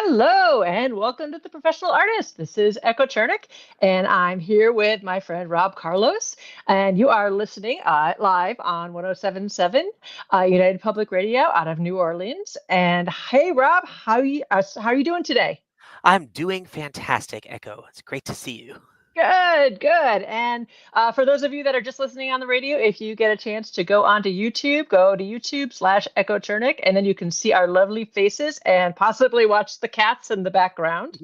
Hello and welcome to the Professional Artist. This is Echo Chernick, and I'm here with my friend Rob Carlos. And you are listening live on 107.7 United Public Radio out of New Orleans. And hey, Rob, how are you doing today? I'm doing fantastic, Echo. It's great to see you. Good, good. And for those of you that are just listening on the radio, if you get a chance to go onto YouTube, go to YouTube/Echo Chernick, and then you can see our lovely faces and possibly watch the cats in the background.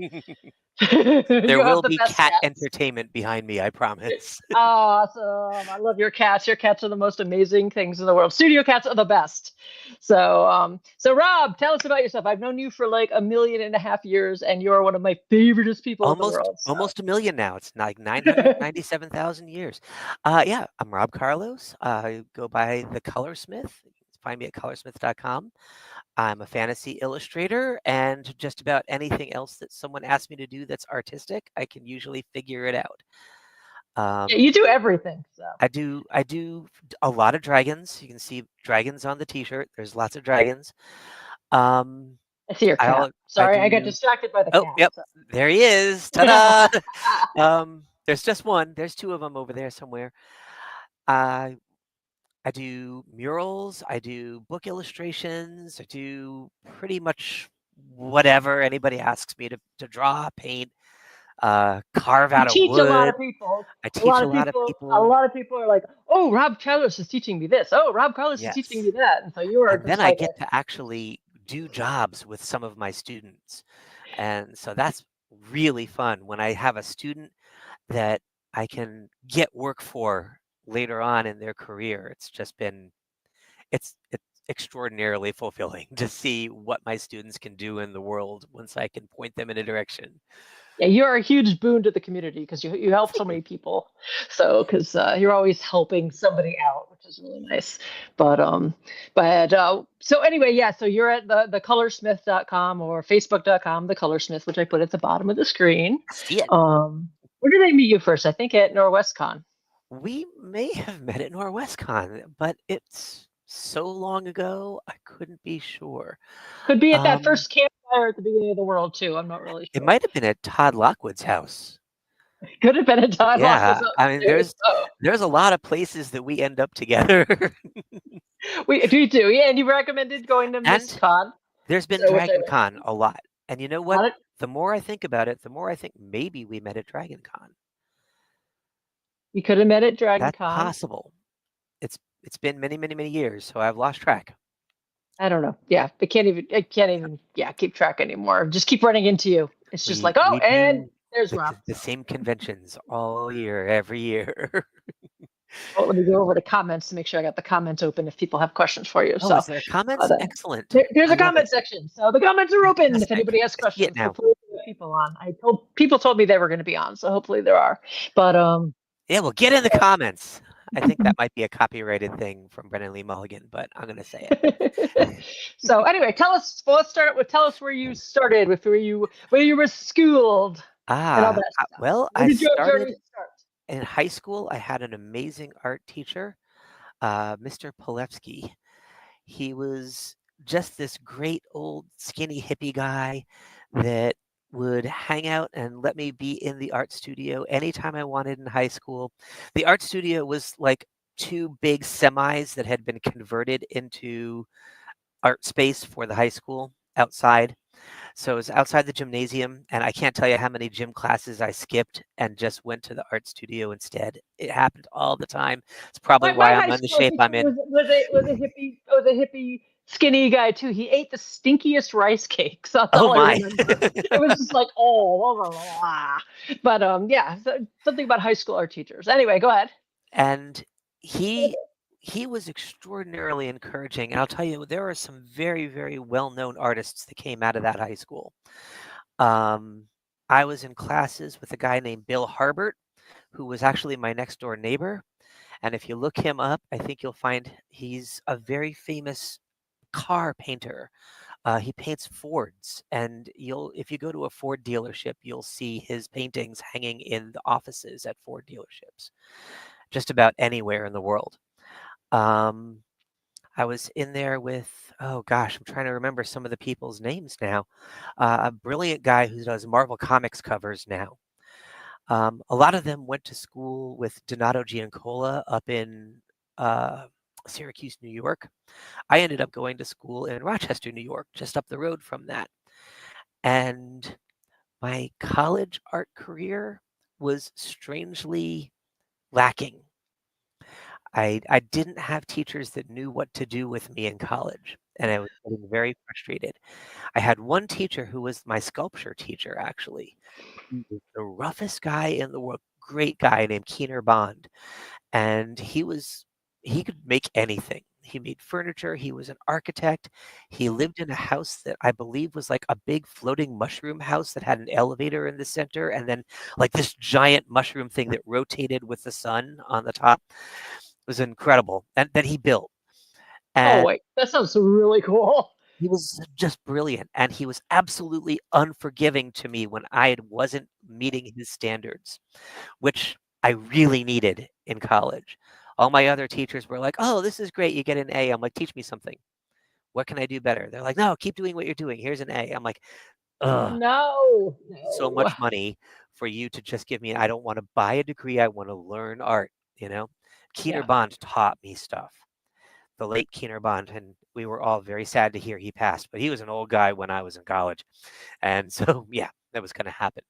There You have will the be best cat cats. entertainment behind me, I promise. Awesome. I love your cats. Your cats are the most amazing things in the world. Studio cats are the best. So Rob, tell us about yourself. I've known you for like 1.5 million years, and you're one of my favoriteest people in the world. So. Almost a million now. It's like 997,000 years. Yeah, I'm Rob Carlos. I go by the Colorsmith. Find me at colorsmith.com. I'm a fantasy illustrator, and just about anything else that someone asks me to do that's artistic, I can usually figure it out. Yeah, you do everything. So I do a lot of dragons. You can see dragons on the T-shirt. There's lots of dragons. Um, I see your cat. Sorry, I got distracted by the Oh, cat. yep, So. there he is. Ta-da! There's just one. There's two of them over there somewhere. I do murals. I do book illustrations. I do pretty much whatever anybody asks me to draw, paint, carve You out of teach a lot wood. of people. I A lot teach a of lot of people. A people. lot of people are like, "Oh, Rob Carlos is teaching me this. Oh, Rob Carlos is teaching Yes. me that." And so you are And then just I like get to actually do jobs with some of my students. And so that's really fun when I have a student that I can get work for later on in their career. It's extraordinarily fulfilling to see what my students can do in the world once I can point them in a direction. Yeah, you're a huge boon to the community because you help so many people. So because you're always helping somebody out, which is really nice. So anyway, yeah. So you're at the colorsmith.com or facebook.com, the Colorsmith, which I put at the bottom of the screen. See it. Where did I meet you first? I think at Norwescon. We may have met at Norwescon, but it's so long ago, I couldn't be sure. Could be at that first campfire at the beginning of the world too. I'm not really It sure. might have been at Todd Lockwood's house. Could have been a Todd Lockwood's Yeah, house I mean, too. So. there's a lot of places that we end up together. We do, yeah. And you recommended going to And Miscon. there's been So which I DragonCon a lot. And you know what? not The more I think about it, the more I think maybe we met at DragonCon. You could have met at That's DragonCon. possible. It's been many, many, many years, so I've lost track. I don't know. Yeah, I can't even keep track anymore. Just keep running into you. It's just like, We and do there's Rob. the same conventions all year, every year. Oh, let me go over to comments to make sure I got the comments open if people have questions for you. Oh, so is there comments? Excellent. There's I a love comment it. section. So the comments are open if Fantastic. anybody has I see it questions. now. Hopefully there are people on. People told me they were going to be on, so hopefully there are. But Yeah, well, get in the comments. I think that might be a copyrighted thing from Brennan Lee Mulligan, but I'm going to say it. So anyway, let's start with tell us where you started, with where you were schooled, and all that stuff. Well, Where I did your started journey start? in high school. I had an amazing art teacher, Mr. Polevsky. He was just this great old skinny hippie guy that would hang out and let me be in the art studio anytime I wanted in high school. The art studio was like two big semis that had been converted into art space for the high school outside. So it was outside the gymnasium, and I can't tell you how many gym classes I skipped and just went to the art studio instead. It happened all the time. It's probably My why I'm high in the school shape teacher I'm in. was a hippie skinny guy too. He ate the stinkiest rice cakes. That's Oh all I my. remember. It was just like blah, blah, blah. But yeah, something about high school art teachers. Anyway, go ahead. And he was extraordinarily encouraging. And I'll tell you, there are some very, very well-known artists that came out of that high school. I was in classes with a guy named Bill Harbert, who was actually my next door neighbor. And if you look him up, I think you'll find he's a very famous car painter. He paints Fords, and if you go to a Ford dealership, you'll see his paintings hanging in the offices at Ford dealerships, just about anywhere in the world. I I was in there with, oh gosh, I'm trying to remember some of the people's names now. A brilliant guy who does Marvel Comics covers now. A lot of them went to school with Donato Giancola up in Syracuse, New York. I ended up going to school in Rochester, New York, just up the road from that. And my college art career was strangely lacking. I didn't have teachers that knew what to do with me in college, and I was getting very frustrated. I had one teacher who was my sculpture teacher, actually. He was the roughest guy in the world, great guy named Keener Bond, and he could make anything. He made furniture, he was an architect, he lived in a house that I believe was like a big floating mushroom house that had an elevator in the center, and then, like, this giant mushroom thing that rotated with the sun on the top. It was incredible, and that he built, Oh, and wait, that sounds really cool. he was just brilliant, and he was absolutely unforgiving to me when I wasn't meeting his standards, which I really needed in college. All my other teachers were like, "Oh, this is great, you get an A." I'm like, "Teach me something. What can I do better?" They're like, "No, keep doing what you're doing. Here's an A." I'm like, "Ugh, No, so no. much money for you to just give me. I don't wanna buy a degree, I wanna learn art," you know? Keener Yeah. Bond taught me stuff. The late Keener Bond, and we were all very sad to hear he passed, but he was an old guy when I was in college, and so, yeah, that was gonna happen.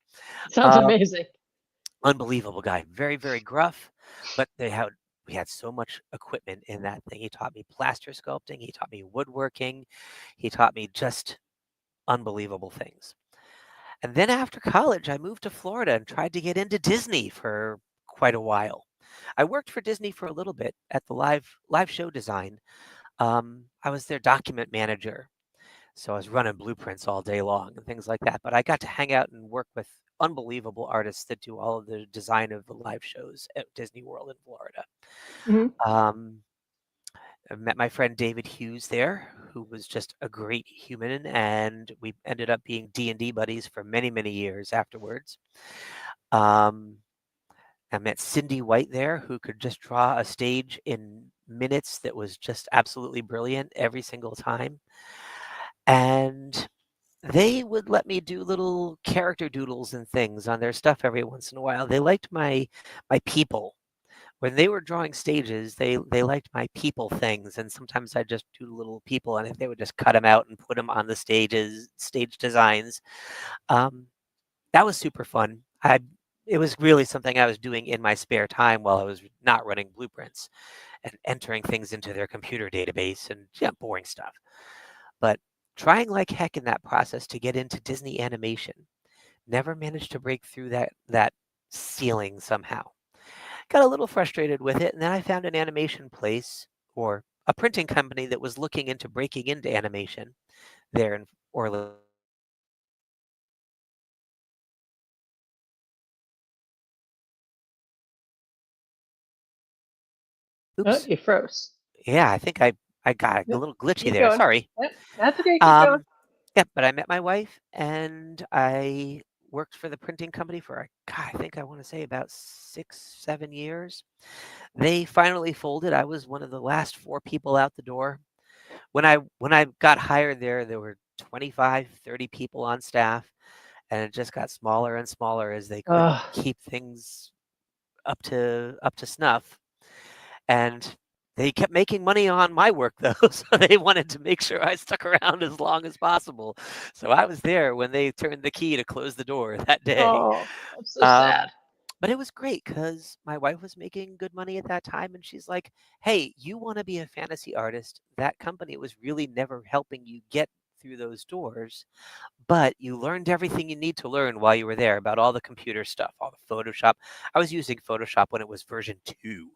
Sounds Um, amazing. Unbelievable guy, very, very gruff, but we had so much equipment in that thing. He taught me plaster sculpting, he taught me woodworking, he taught me just unbelievable things. And then after college, I moved to Florida and tried to get into Disney for quite a while. I worked for Disney for a little bit at the live show design. I was their document manager, so I was running blueprints all day long and things like that. But I got to hang out and work with unbelievable artists that do all of the design of the live shows at Disney World in Florida. Mhm. Um, I met my friend David Hughes there, who was just a great human, and we ended up being D&D buddies for many, many years afterwards. Um, I met Cindy White there, who could just draw a stage in minutes that was just absolutely brilliant every single time. And they would let me do little character doodles and things on their stuff every once in a while. They liked my people. When they were drawing stages, they liked my people things, and sometimes I'd just do little people, and they would just cut them out and put them on the stage designs. Um, that was super fun. It was really something I was doing in my spare time while I was not running blueprints and entering things into their computer database and, yeah, boring stuff. But trying like heck in that process to get into Disney animation, never managed to break through that ceiling somehow. Got a little frustrated with it, and then I found an animation place or a printing company that was looking into breaking into animation there in Orlando. Oops. You froze. Yeah, I think I got a Yep. little glitchy Keep there. going. Sorry. Yep. That's okay. Keep going. Um, yeah, but I met my wife and I worked for the printing company for, God, I think I want to say about 6, 7 years. They finally folded. I was one of the last 4 people out the door. When I got hired there were 25, 30 people on staff, and it just got smaller and smaller as they couldn't Ugh. keep things up to snuff. And they kept making money on my work though, so they wanted to make sure I stuck around as long as possible. So I was there when they turned the key to close the door that day. Oh, that's so Um, sad. but it was great because my wife was making good money at that time, and she's like, "Hey, you want to be a fantasy artist? That company was really never helping you get through those doors, but you learned everything you need to learn while you were there about all the computer stuff, all the Photoshop." I was using Photoshop when it was version 2.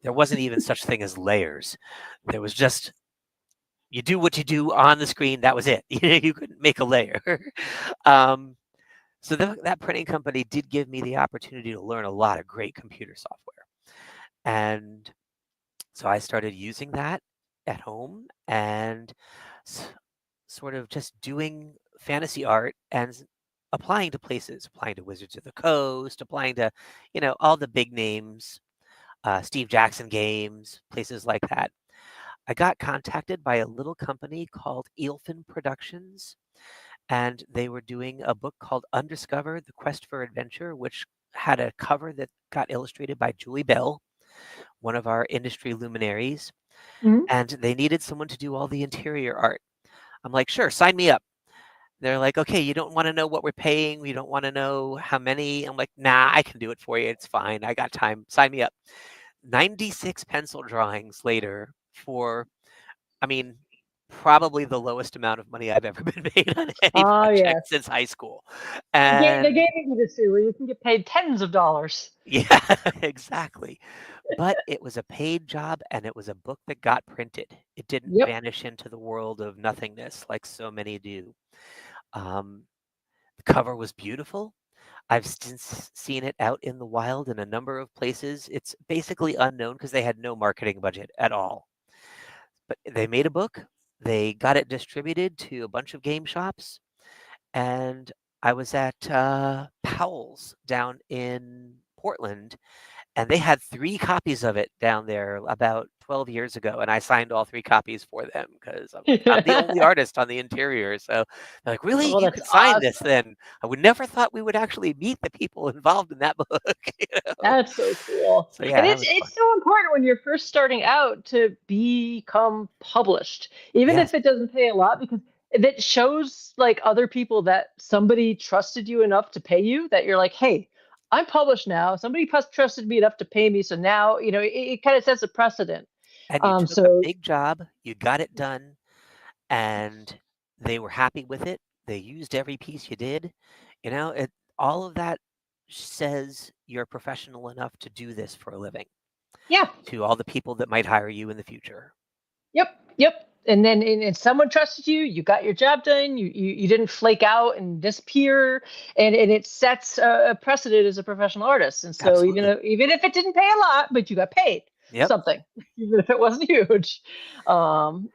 There wasn't even such thing as layers. There was just you do what you do on the screen. That was it. You couldn't make a layer. um, so that printing company did give me the opportunity to learn a lot of great computer software, and so I started using that at home and sort of just doing fantasy art and applying to places, applying to Wizards of the Coast, applying to, all the big names, Steve Jackson games, places like that. I got contacted by a little company called Eelfin Productions, and they were doing a book called Undiscover: The Quest for Adventure, which had a cover that got illustrated by Julie Bell, one of our industry luminaries, Mhm. and they needed someone to do all the interior art. I'm like, sure, sign me up. They're like, okay, you don't want to know what we're paying. You don't want to know how many. I'm like, nah, I can do it for you. It's fine. I got time. Sign me up. 96 pencil drawings later for, I mean, probably the lowest amount of money I've ever been paid on any Oh, project yes. since high school. The And gaming industry where you can get paid tens of dollars. yeah, exactly. But it was a paid job and it was a book that got printed. It didn't Yep. vanish into the world of nothingness like so many do. Um, the cover was beautiful. I've since seen it out in the wild in a number of places. It's basically unknown because they had no marketing budget at all. But they made a book, they got it distributed to a bunch of game shops, and I was at Powell's down in Portland, and they had 3 copies of it down there about 12 years ago, and I signed all 3 copies for them because I'm like, "I'm the only artist on the interior," so they're like, "Really? Oh, You that's could sign this awesome. then?" I would never thought we would actually meet the people involved in that book, you know? That's so cool. So, yeah, And that was fun. it's so important when you're first starting out to become published, even Yes, if it doesn't pay a lot, because it shows like other people that somebody trusted you enough to pay you, that you're like, hey, I'm published now. Somebody trusted me enough to pay me. So now, it kind of sets a precedent. and you took a So big job, you got it done, and they were happy with it. They used every piece you did. All of that says you're professional enough to do this for a living yeah, to all the people that might hire you in the future. yep, yep. And then and someone trusted you, you got your job done, you didn't flake out and disappear, and it sets a precedent as a professional artist. And so Absolutely. even if it didn't pay a lot, but you got paid Yep. something, even if it wasn't huge. Um,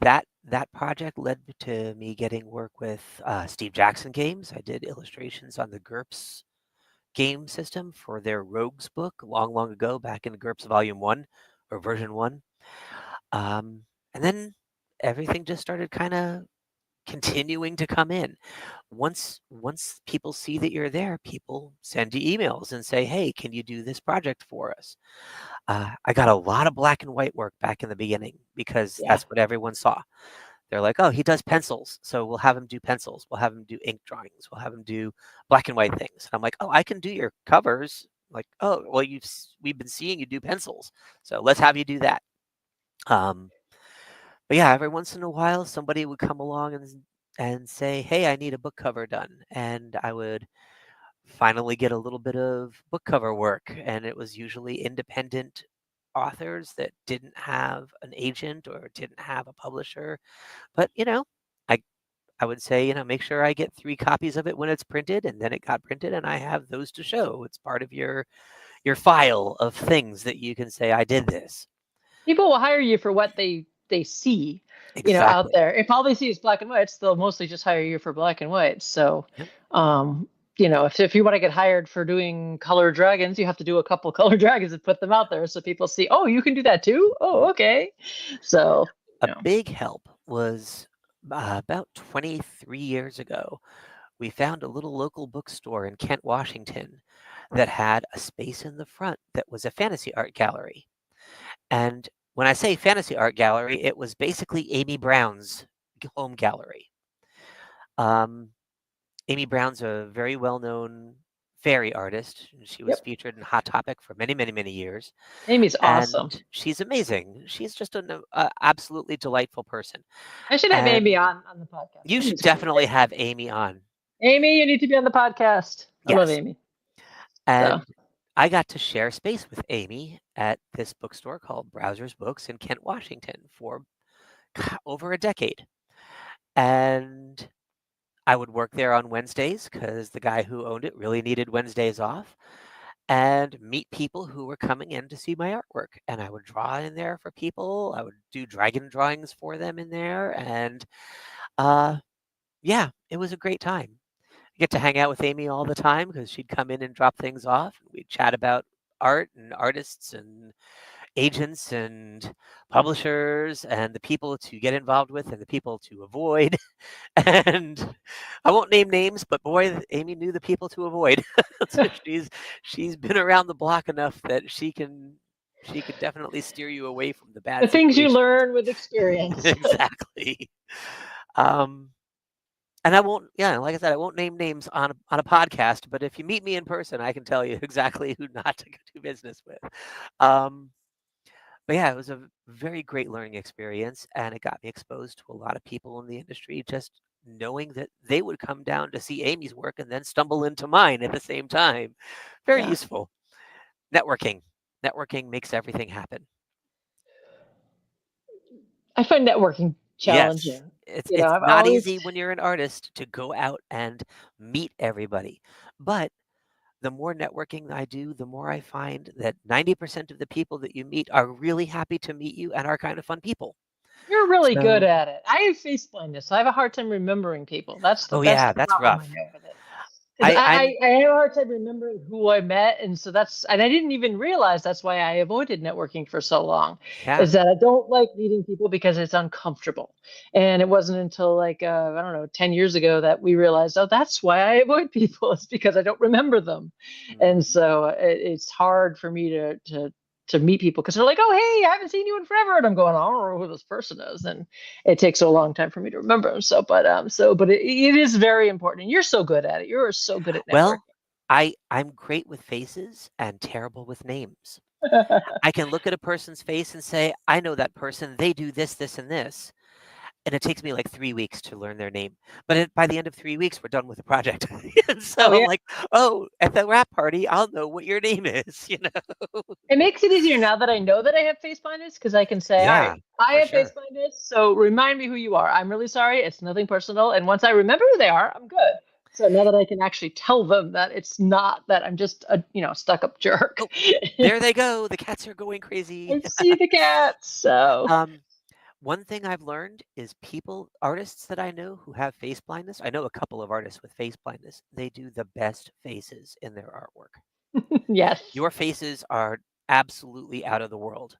That project led to me getting work with Steve Jackson Games. I did illustrations on the GURPS game system for their Rogues book long, long ago, back in GURPS Volume 1 or version 1. And then everything just started kind of continuing to come in. Once people see that you're there, people send you emails and say, "Hey, can you do this project for us?" I got a lot of black and white work back in the beginning because yeah, that's what everyone saw. They're like, "Oh, he does pencils, so we'll have him do pencils. We'll have him do ink drawings. We'll have him do black and white things." And I'm like, "Oh, I can do your covers." Like, "Oh, well, we've been seeing you do pencils, so let's have you do that." Um, but yeah, every once in a while, somebody would come along and say, "Hey, I need a book cover done," and I would finally get a little bit of book cover work, and it was usually independent authors that didn't have an agent or didn't have a publisher. But I I would say, make sure I get 3 copies of it when it's printed, and then it got printed, and I have those to show. It's part of your file of things that you can say, "I did this." people will hire you for what they see, out Exactly. there. If all they see is black and whites, they'll mostly just hire you for black and whites. So, Yep. um, if you want to get hired for doing color dragons, you have to do a couple color dragons and put them out there so people see, oh, you can do that too. Oh, Mhm. okay. So, A big help was about 23 years ago. We found a little local bookstore in Kent, Washington that had a space in the front that was a fantasy art gallery. And when I say fantasy art gallery, it was basically Amy Brown's home gallery. Um, Amy Brown's a very well-known fairy artist. And she was yep. featured in Hot Topic for many, many, many years, Amy's and awesome. she's amazing. She's just an absolutely delightful person, I should have Amy and on the podcast. you should Amy's great. definitely have Amy on. Amy, you need to be on the podcast. I love Yes, Amy. So, and I got to share space with Amy at this bookstore called Browser's Books in Kent, Washington for over a decade, and I would work there on Wednesdays because the guy who owned it really needed Wednesdays off, and meet people who were coming in to see my artwork. And I would draw in there for people. I would do dragon drawings for them in there. And uh, yeah, it was a great time. I get to hang out with Amy all the time because she'd come in and drop things off. And we'd chat about art and artists. And agents and publishers and the people to get involved with and the people to avoid. And I won't name names, but boy, Amy knew the people to avoid. So she's been around the block enough that she could definitely steer you away from the bad The things you situations. learn with experience. Exactly. And I won't, like I said, I won't name names on a podcast, but if you meet me in person, I can tell you exactly who not to do business with. But yeah, it was a very great learning experience, and it got me exposed to a lot of people in the industry, just knowing that they would come down to see Amy's work and then stumble into mine at the same time. Very useful. Networking makes everything happen. I find networking challenging. Yes, You know, it's I've not always easy when you're an artist to go out and meet everybody, but the more networking I do, the more I find that 90% of the people that you meet are really happy to meet you and are kind of fun people. You're really good at it. I have face blindness, so I have a hard time remembering people. That's the that's problem rough. I have with it. 'Cause I I'm have a hard time remembering who I met, and so and I didn't even realize that's why I avoided networking for so long. yeah. Is that I don't like meeting people because it's uncomfortable. And it wasn't until like I don't know, 10 years ago that we realized, oh, that's why I avoid people. It's because I don't remember them. And so it's hard for me to meet people because they're like, oh, hey, I haven't seen you in forever, and I'm going, I don't know who this person is, and it takes a long time for me to remember them. So, but it is very important, and you're so good at it. You're so good at networking. Well, I'm great with faces and terrible with names. I can look at a person's face and say, I know that person. They do this, this, and this. And it takes me like 3 weeks to learn their name. But by the end of 3 weeks, we're done with the project. And so Oh, I'm yeah. like, oh, at the wrap party, I'll know what your name is, It makes it easier now that I know that I have face blindness because I can say, all right, I have face blindness, so remind me who you are. I'm really sorry. It's nothing personal. And once I remember who they are, I'm good. So now that I can actually tell them that it's not that I'm just a stuck up jerk. Oh, there they go. The cats are going crazy. I see the cats. So one thing I've learned is artists that I know who have face blindness, I know a couple of artists with face blindness, they do the best faces in their artwork. yes. Your faces are absolutely out of the world.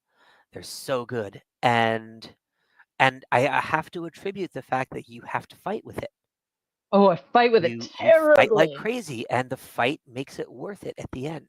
They're so good. And I have to attribute the fact that you have to fight with it. Oh, I fight with it terribly. You fight like crazy, and the fight makes it worth it at the end.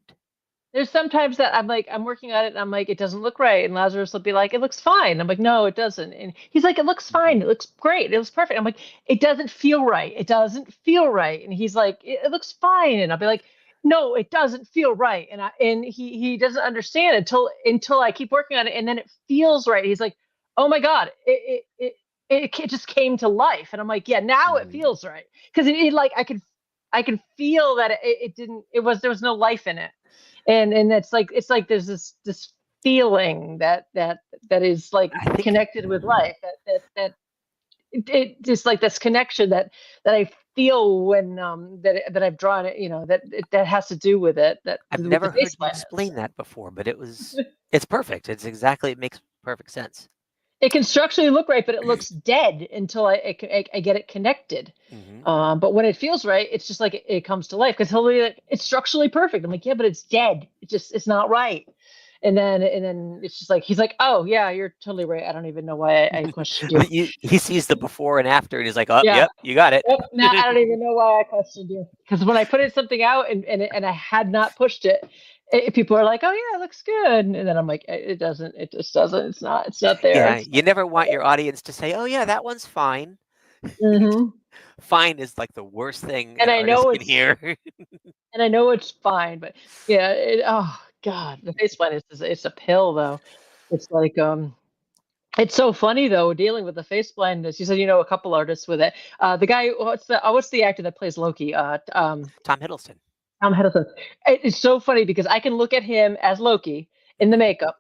There's sometimes that I'm working on it and I'm like, it doesn't look right. And Lazarus will be like, it looks fine. I'm like, no, it doesn't. And he's like, it looks fine. It looks great. It looks perfect. I'm like, it doesn't feel right. It doesn't feel right. And he's like, it looks fine. And I'll be like, no, it doesn't feel right. And he doesn't understand until I keep working on it. And then it feels right. He's like, oh my God, it just came to life. And I'm like, yeah, now it feels right. Cause it like, I can feel that there was no life in it. And it's like there's this feeling that is like connected with life, that it just like this connection that I feel when that I've drawn it, that has to do with it. That I've never heard you explain that before, but it's perfect. It makes perfect sense. It can structurally look right, but it looks dead until I get it connected. But when it feels right, it's just like it comes to life because he'll be like, it's structurally perfect. I'm like, yeah, but it's dead. It's not right. And then it's just like, he's like, oh yeah, you're totally right. I don't even know why I questioned you. He sees the before and after, and he's like, oh, yep, you got it. Yep, now I don't even know why I questioned you. Because when I put something out and I had not pushed it, people are like, oh yeah, it looks good. And then I'm like, it doesn't, it just doesn't, it's not there. Yeah, you never want your audience to say, oh yeah, that one's fine. Fine is like the worst thing and an I know artist can hear. And I know it's fine, but yeah, oh God, the face blindness it's a pill though. It's like it's so funny though dealing with the face blindness. You said a couple artists with it. The guy, what's the actor that plays Loki? Tom Hiddleston. Tom Hiddleston. It's so funny because I can look at him as Loki in the makeup,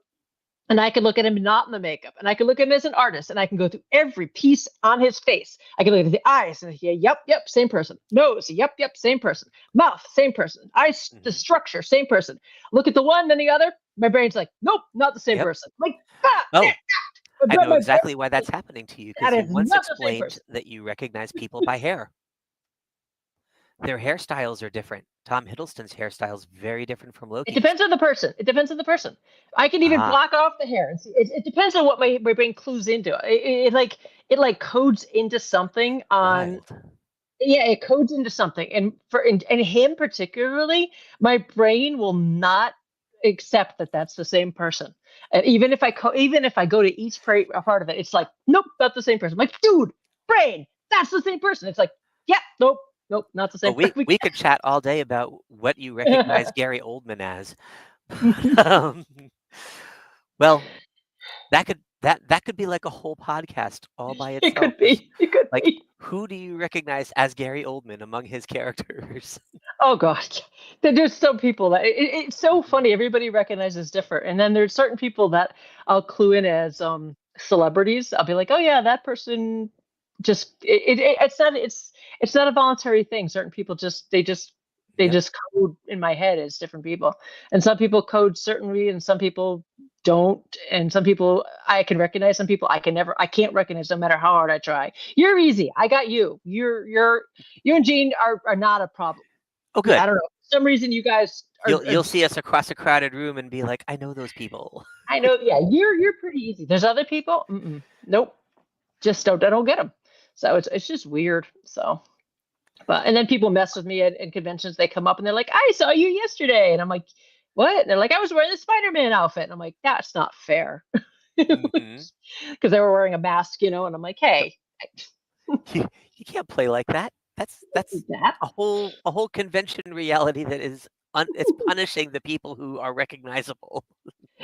and I can look at him not in the makeup, and I can look at him as an artist, and I can go through every piece on his face. I can look at the eyes, and yep, same person. Nose, yep, same person. Mouth, same person. Eyes, the structure, same person. Look at the one, then the other. My brain's like, nope, not the same person. Like, I know exactly why that's happening to you because you once explained that you recognize people by hair. their hairstyles are different. Tom Hiddleston's hairstyle is very different from It Loki's. depends on the person. It depends on the person. I can even block off the hair and see. It depends on what my brain clues into. It like codes into something on. Wild. Yeah, it codes into something, and and him particularly, my brain will not accept that that's the same person. And even if I go to each part of it, it's like, nope, not the same person. I'm like, dude, brain, that's the same person. It's like, yeah, nope, not the same. Oh, we could chat all day about what you recognize Gary Oldman as. um, well, that could be like a whole podcast all by itself. It could be. It could like, be. who do you recognize as Gary Oldman among his characters? Oh gosh, there's some people that it's so funny. Everybody recognizes different, and then there's certain people that I'll clue in as celebrities. I'll be like, oh yeah, that person just it's not a voluntary thing. Certain people just code in my head as different people, and some people code certainly, and some people don't, and some people I can recognize, some people I can't recognize no matter how hard I try. You're easy. I got you. You and Gene are not a problem. Oh, good. I don't know. For some reason, you guys you'll see us across a crowded room and be like, I know those people. I know. Yeah, you're pretty easy. There's other people. Nope. Just don't. I don't get them. So it's just weird. So, and then people mess with me at conventions. They come up and they're like, I saw you yesterday, and I'm like, what? And they're like, I was wearing the Spider-Man outfit, and I'm like, that's not fair. Because they were wearing a mask, and I'm like, hey. You can't play like that. That's a whole convention reality that is it's punishing the people who are recognizable.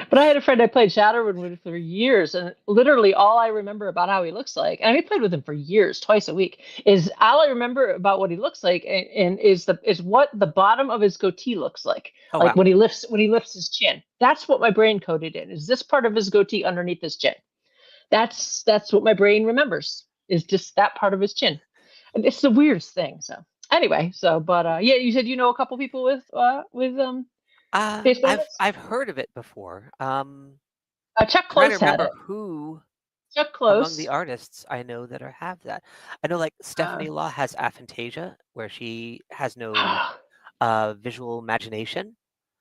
But I had a friend I played Shadowrun with for years, and literally all I remember about how he looks like, and I played with him for years, twice a week, is all I remember about what he looks like, and is what the bottom of his goatee looks like, wow. when he lifts his chin. That's what my brain coded in. Is this part of his goatee underneath his chin? That's what my brain remembers. Is just that part of his chin. And it's the weirdest thing. So anyway, but yeah, you said you know a couple people with I've heard of it before. Chuck Close had it. Who Chuck Close among the artists I know that have that. I know like Stephanie Law has aphantasia, where she has no visual imagination.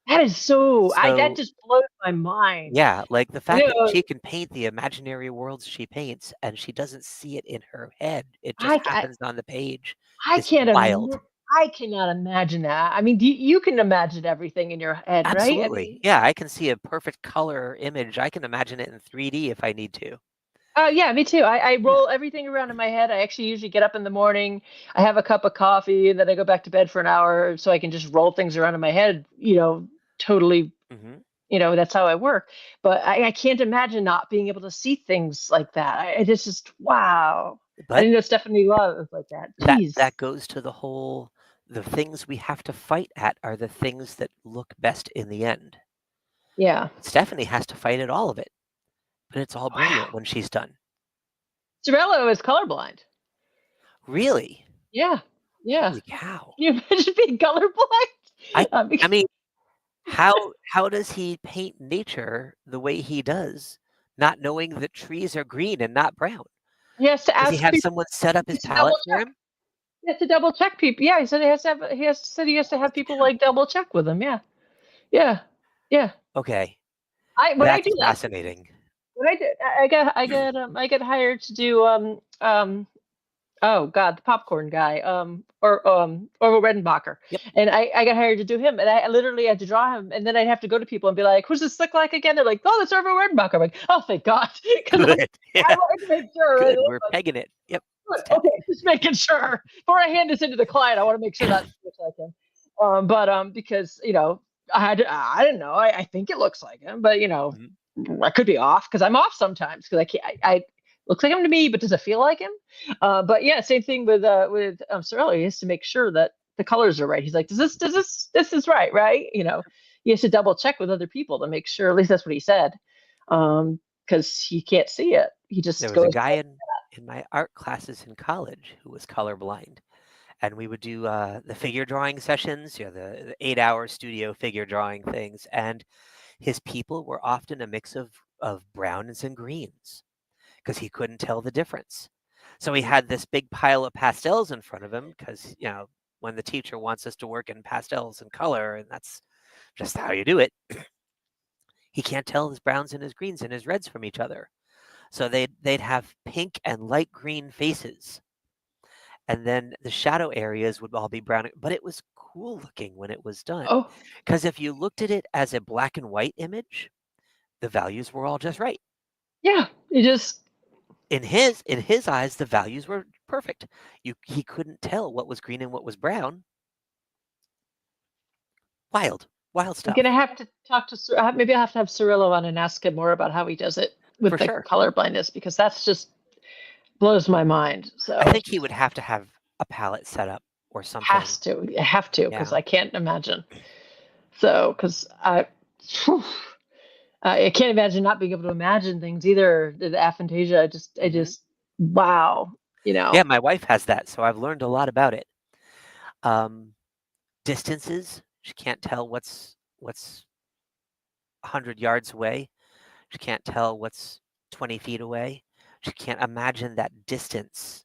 That is that just blows my mind. Yeah, like the fact that she can paint the imaginary worlds she paints, and she doesn't see it in her head. It just happens on the page. It's wild. I cannot imagine that. I mean, you can imagine everything in your head, right? Absolutely. Yeah, I can see a perfect color image. I can imagine it in 3D if I need to. Yeah, me too. I roll everything around in my head. I actually usually get up in the morning, I have a cup of coffee, and then I go back to bed for an hour so I can just roll things around in my head, totally, that's how I work. But I can't imagine not being able to see things like that. It's just, wow. But I didn't know Stephanie Law was like that. Jeez. That goes to the things we have to fight at are the things that look best in the end. Yeah. Stephanie has to fight at all of it, but it's all brilliant when she's done. Cirello is colorblind. Really? Yeah. Yeah. Holy cow. Can you imagine being colorblind? I mean, how does he paint nature the way he does, not knowing that trees are green and not brown? He has to ask. Does he have someone set up his palette for him? He has to double check people. Yeah, he said he has to have people like double check with him. Yeah. Yeah. Yeah. Okay. That's fascinating. What I did, I get hired to do oh god, the popcorn guy, or Redenbacher. Yep. And I got hired to do him, and I literally had to draw him, and then I'd have to go to people and be like, "Who's this look like again?" They're like, "Oh, that's Orville Redenbacher." I'm like, "Oh, thank God!" Good. I wanted to make sure. Good. We're pegging it. Yep. Okay, just making sure before I hand this into the client, I want to make sure that looks like him. Because I didn't know. I think it looks like him, but I could be off because I'm off sometimes because I can't. I looks like him to me, but does it feel like him? But yeah, same thing with Cirello. He has to make sure that the colors are right. He's like, this is right? He has to double check with other people to make sure. At least that's what he said, because he can't see it. He just there was a guy in my art classes in college who was colorblind, and we would do the figure drawing sessions, the 8-hour studio figure drawing things, and his people were often a mix of browns and greens because he couldn't tell the difference. So he had this big pile of pastels in front of him because when the teacher wants us to work in pastels and color, and that's just how you do it. He can't tell his browns and his greens and his reds from each other. So they'd have pink and light green faces. And then the shadow areas would all be brown, but it was cool looking when it was done. Oh, Because if you looked at it as a black and white image, the values were all just right. yeah. You just In his eyes, the values were perfect. He couldn't tell what was green and what was brown. Wild I'm stuff. gonna have to talk to maybe I'll have to have Cirillo on and ask him more about how he does it with For the sure. color blindness, because that's just blows my mind. So I think he would have to have a palette set up or something. have to, because I can't imagine. So, because I can't imagine not being able to imagine things either. The aphantasia, I just, wow, Yeah, my wife has that, so I've learned a lot about it. Distances, she can't tell what's 100 yards away. She can't tell what's 20 feet away. She can't imagine that distance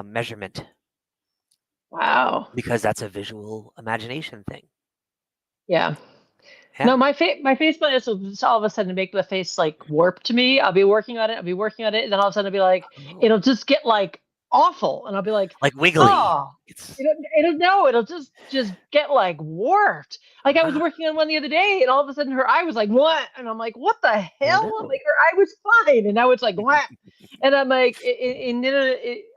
measurement. Wow. Because that's a visual imagination thing. Yeah. No, my face blindness will just all of a sudden make the face like warp to me. I'll be working on it, and then all of a sudden it'll be like, it'll just get like awful, and I'll be like wiggly. Oh, it'll just get like warped. Like I was working on one the other day, and all of a sudden her eye was like, what? And I'm like, what the hell? Oh, no. Like her eye was fine, and now it's like, what? And I'm like,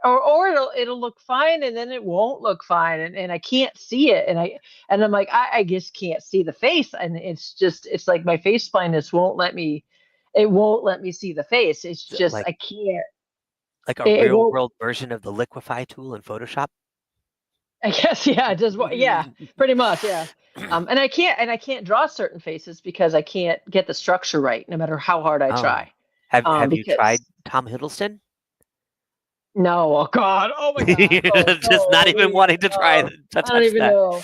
or it'll look fine, and then it won't look fine, and I can't see it, and I'm like, I just can't see the face, and it's like my face blindness won't let me see the face. It's just I can't. Like a real world version of the liquify tool in Photoshop? I guess, yeah, pretty much, yeah. And I can't draw certain faces because I can't get the structure right, no matter how hard I try. Have you tried Tom Hiddleston? No, oh God, oh my God, just not even wanting to try to touch that. I don't even know.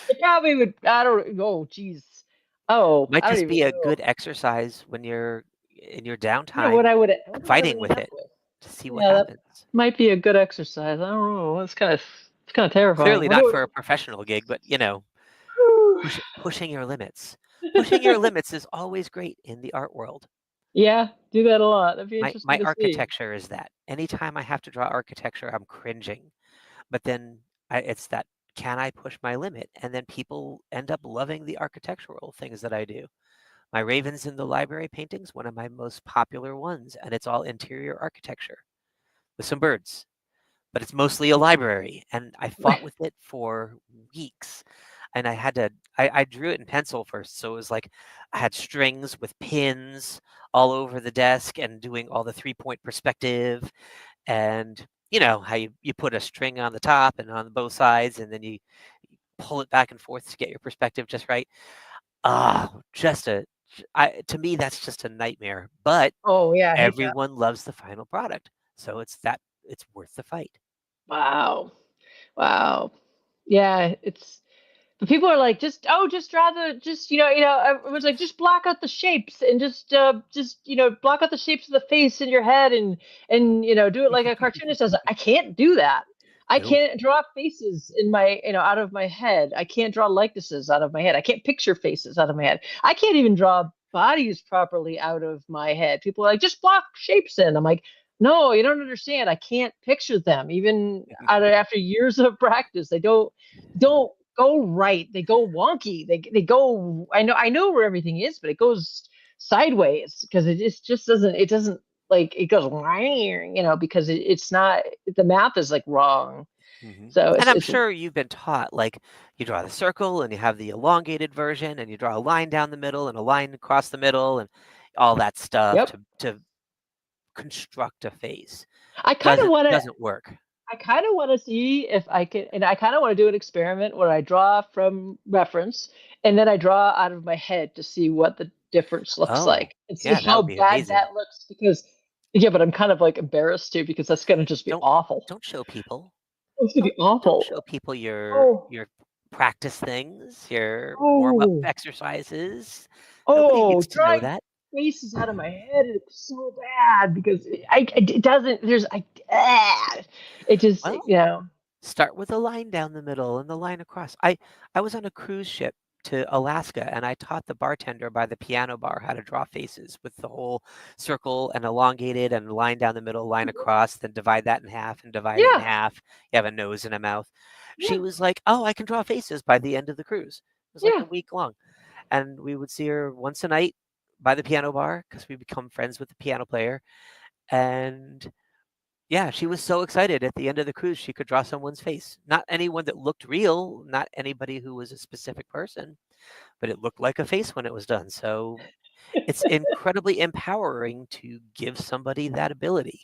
It probably would. I don't. Oh, geez. Oh, might just be a good exercise when you're in your downtime. What I would fighting with it to see what happens. That might be a good exercise. I don't know. It's kind of terrifying. Clearly not for a professional gig, but pushing your limits. Pushing your limits is always great in the art world. Yeah, do that a lot. That'd be interesting. My architecture is that. Anytime I have to draw architecture, I'm cringing. But then it's that, can I push my limit? And then people end up loving the architectural things that I do. My Ravens in the Library painting's one of my most popular ones, and it's all interior architecture with some birds. But it's mostly a library, and I fought with it for weeks. And I drew it in pencil first, so it was like I had strings with pins all over the desk and doing all the 3-point perspective, and how you put a string on the top and on both sides, and then you pull it back and forth to get your perspective just right. To me, that's just a nightmare. But everyone loves the final product, so it's worth the fight. Wow. Yeah, but people are like, just draw I was like, just block out the shapes and just block out the shapes of the face in your head and do it like a cartoonist does. I can't do that. I can't draw faces in my, out of my head. I can't draw likenesses out of my head. I can't picture faces out of my head. I can't even draw bodies properly out of my head. People are like, just block shapes in. I'm like, no, you don't understand. I can't picture them even after years of practice. They don't go right. They go wonky. They go. I know where everything is, but it goes sideways because it just doesn't. It doesn't like it goes because it's not. The math is like wrong. So and I'm sure you've been taught, like, you draw the circle and you have the elongated version and you draw a line down the middle and a line across the middle and all that stuff to construct a face. I kind of want to. Doesn't work. I kind of want to see if I can, and I kind of want to do an experiment where I draw from reference and then I draw out of my head to see what the difference looks like and see how bad that looks. Because but I'm kind of like embarrassed too because that's gonna just be awful. Don't show people. It's gonna be awful. Don't show people your practice things, your warm-up exercises. Nobody needs to know that. Faces out of my head. It's so bad because it doesn't. It just Start with a line down the middle and the line across. I was on a cruise ship to Alaska, and I taught the bartender by the piano bar how to draw faces with the whole circle and elongated and line down the middle, line across, then divide that in half and divide it in Yeah. half. You have a nose and a mouth. She Yeah. was like, "Oh, I can draw faces by the end of the cruise." It was like Yeah. a week long. And we would see her once a night by the piano bar because we become friends with the piano player. And yeah, she was so excited at the end of the cruise she could draw someone's face. Not anyone that looked real, not anybody who was a specific person, but it looked like a face when it was done. So it's incredibly empowering to give somebody that ability.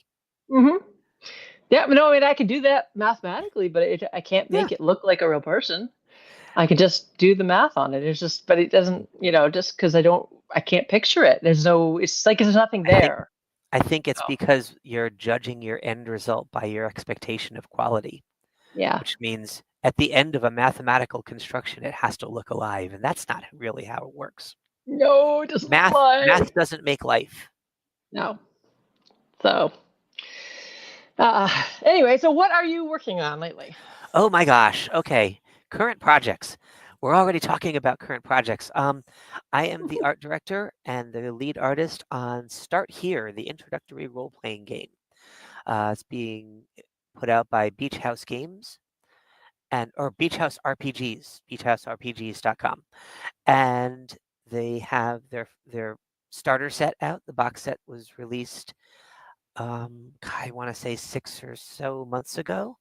Mm-hmm. Yeah, no, I mean I can do that mathematically, but I can't Yeah, make it look like a real person. I can just do the math on it. It's just, but it doesn't, just because I can't picture it. It's like there's nothing I think there. I think it's So, because you're judging your end result by your expectation of quality, yeah. which means at the end of a mathematical construction, it has to look alive, and that's not really how it works. No, it doesn't look Math alive. doesn't make life. No. So, anyway, so what are you working on lately? Oh my gosh. Okay. Current projects. We're already talking about current projects. I am the art director and the lead artist on Start Here, the introductory role-playing game. It's being put out by Beach House Games or Beach House RPGs, beachhouserpgs.com. And they have their starter set out. The box set was released, I want to say 6 or so months ago.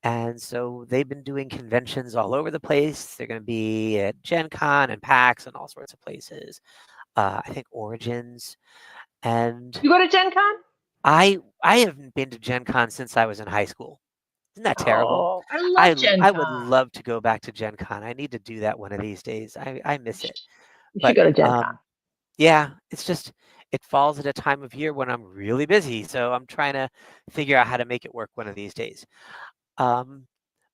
And so they've been doing conventions all over the place. They're going to be at Gen Con and PAX and all sorts of places. I think Origins. And You go to Gen Con? I haven't been to Gen Con since I was in high school. Isn't that terrible? Oh, I love Gen I would Con. love to go back to Gen Con. I need to do that one of these days. I miss it. You should But go to Gen Con. yeah, it's just it falls at a time of year when I'm really busy. So I'm trying to figure out how to make it work one of these days. Um,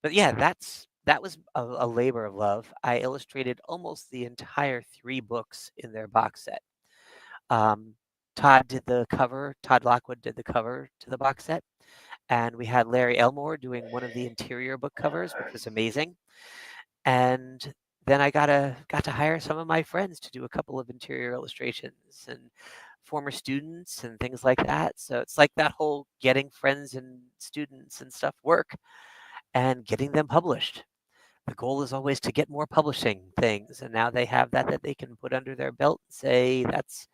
but yeah, that was a labor of love. I illustrated almost the entire 3 books in their box set. Um, Todd did the cover. Todd Lockwood did the cover to the box set, and we had Larry Elmore doing one of the interior book covers, which was amazing. And then I got to hire some of my friends to do a couple of interior illustrations and former students and things like that. So it's like that whole getting friends and students and stuff work and getting them published. The goal is always to get more publishing things, and now they have that they can put under their belt and say that's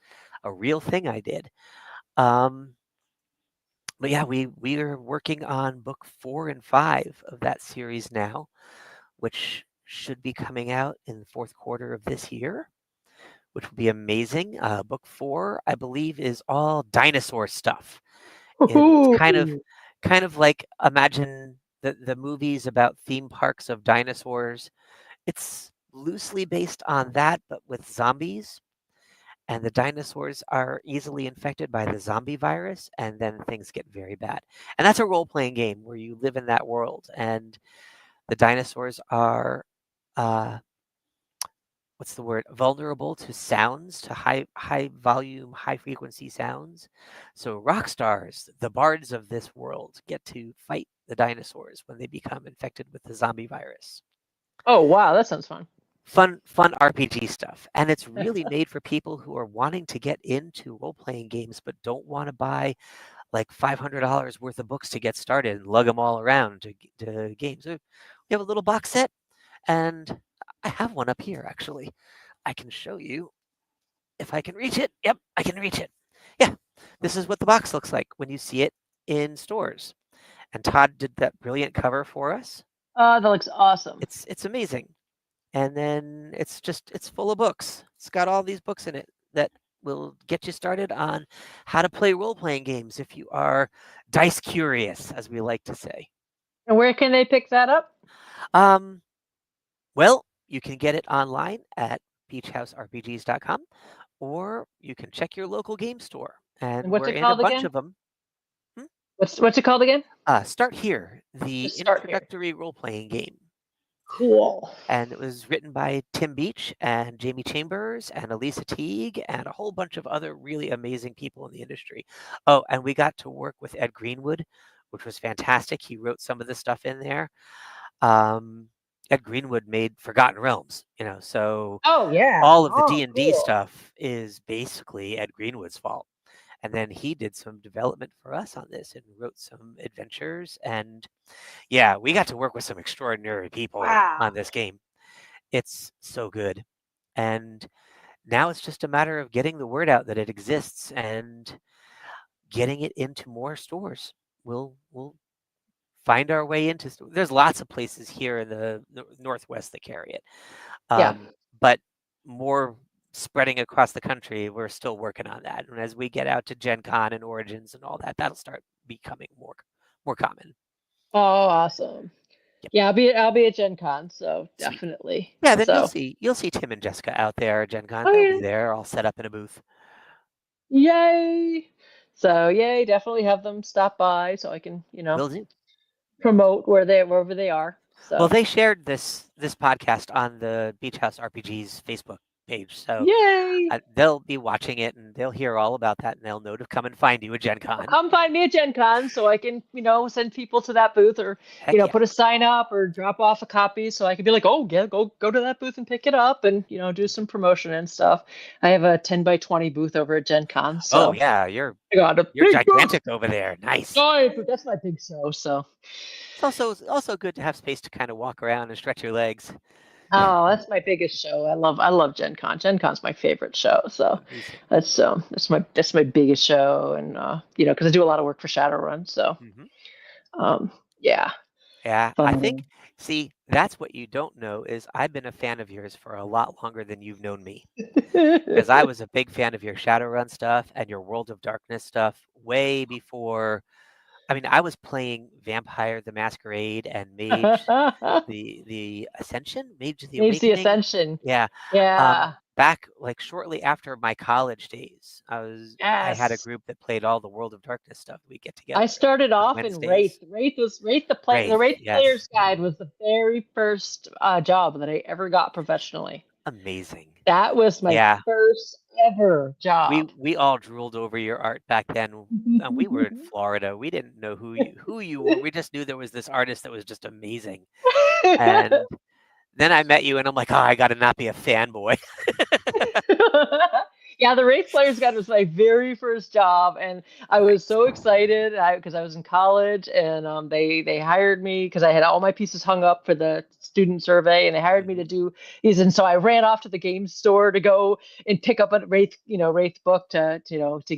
a real thing I did. But yeah, we are working on book 4 and 5 of that series now, which should be coming out in the fourth quarter of this year, which will be amazing. Book 4, I believe, is all dinosaur stuff. It's Ooh. kind of like imagine the movies about theme parks of dinosaurs. It's loosely based on that, but with zombies. And the dinosaurs are easily infected by the zombie virus, and then things get very bad. And that's a role-playing game where you live in that world, and the dinosaurs are what's the word? Vulnerable to sounds, to high volume, high frequency sounds. So rock stars, the bards of this world, get to fight the dinosaurs when they become infected with the zombie virus. Oh, wow, that sounds fun. Fun RPG stuff. And it's really made for people who are wanting to get into role-playing games but don't want to buy like $500 worth of books to get started and lug them all around to games. We have a little box set, and I have one up here actually. I can show you if I can reach it. Yep, I can reach it. Yeah, this is what the box looks like when you see it in stores. And Todd did that brilliant cover for us. That looks awesome. It's amazing. And then it's full of books. It's got all these books in it that will get you started on how to play role-playing games if you are dice curious, as we like to say. And where can they pick that up? Well, you can get it online at beachhouserpgs.com, or you can check your local game store. And And what's we're it in a called bunch again? of them. What's it called again? Start Here, the Just start here. introductory role-playing game. Cool. And it was written by Tim Beach and Jamie Chambers and Elisa Teague and a whole bunch of other really amazing people in the industry. Oh, and we got to work with Ed Greenwood, which was fantastic. He wrote some of the stuff in there. Ed Greenwood made Forgotten Realms, so Oh yeah. all of the Oh, D&D cool. stuff is basically Ed Greenwood's fault. And then he did some development for us on this and wrote some adventures. And yeah, we got to work with some extraordinary people Wow. on this game. It's so good. And now it's just a matter of getting the word out that it exists and getting it into more stores. We'll find our way into. There's lots of places here in the Northwest that carry it, Yeah. but more spreading across the country. We're still working on that, and as we get out to Gen Con and Origins and all that, that'll start becoming more common. Oh, awesome. Yep. Yeah, I'll be at Gen Con, so Sweet. definitely. Yeah, then So you'll see Tim and Jessica out there at Gen Con. oh They'll yeah. be there, all set up in a booth. Yay. So yay, definitely have them stop by so I can, Will do. promote wherever they are. So Well, they shared this podcast on the Beach House RPG's Facebook page, so yay. they'll be watching it and they'll hear all about that, and they'll know to come and find you at Gen Con. Come find me at Gen Con so I can, send people to that booth or, Heck yeah. put a sign up or drop off a copy so I can be like, oh, yeah, go to that booth and pick it up and, do some promotion and stuff. I have a 10x20 booth over at Gen Con. So Oh, yeah, you're I got a big gigantic booth. over there. Nice. Giant, that's my big show. So It's also good to have space to kind of walk around and stretch your legs. oh, that's my biggest show. I love Gen Con. Gen Con's my favorite show. So Amazing. that's my biggest show, and because I do a lot of work for Shadowrun. So yeah. Yeah, I think. See, that's what you don't know is I've been a fan of yours for a lot longer than you've known me. Because I was a big fan of your Shadowrun stuff and your World of Darkness stuff way before. I mean, I was playing Vampire the Masquerade and Mage the Ascension, Mage the Needs the Awakening. Ascension. Yeah. Yeah. Back like shortly after my college days, I had a Yes. group that played all the World of Darkness stuff. We get together I started on off in Wednesdays. Wraith. The Wraith, Player's yes. Guide was the very first job that I ever got professionally. Amazing. That was my first ever job. We all drooled over your art back then. We were in Florida. We didn't know who you were. We just knew there was this artist that was just amazing. And then I met you, and I'm like, oh, I got to not be a fanboy. Yeah, the Wraith Player's Guide was my very first job, and I was so excited because I was in college, and they hired me because I had all my pieces hung up for the student survey, and they hired me to do these, and so I ran off to the game store to go and pick up a Wraith book to